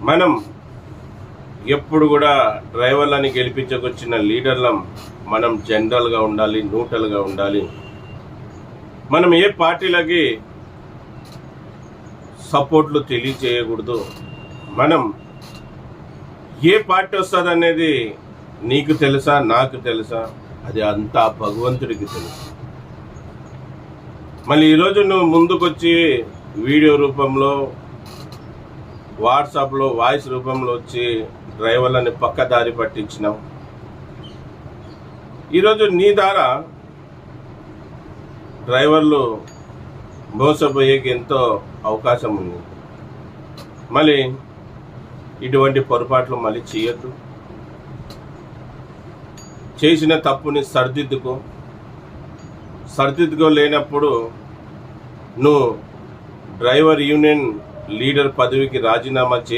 మనం ఎప్పుడు కూడా డ్రైవర్లని గెలిపించకొచ్చిన లీడర్లం మనం జనరల్గా ఉండాలి, న్యూట్రల్గా ఉండాలి. మనం ఏ పార్టీలకి సపోర్ట్లు తెలియచేయకూడదు. మనం ఏ పార్టీ వస్తుంది అనేది నీకు తెలుసా, నాకు తెలుసా, అది అంతా భగవంతుడికి తెలుసు. మళ్ళీ ఈరోజు నువ్వు ముందుకొచ్చి వీడియో రూపంలో, వాట్సాప్లో వాయిస్ రూపంలో వచ్చి డ్రైవర్లని పక్కదారి పట్టించినావు. ఈరోజు నీ ద్వారా డ్రైవర్లు మోసపోయేకి ఎంతో అవకాశం ఉంది. మళ్ళీ ఇటువంటి పొరపాట్లు మళ్ళీ చేయొద్దు. చేసిన తప్పుని సరిదిద్దుకోలేనప్పుడు నువ్వు డ్రైవర్ యూనియన్ లీడర్ పదవికి రాజీనామా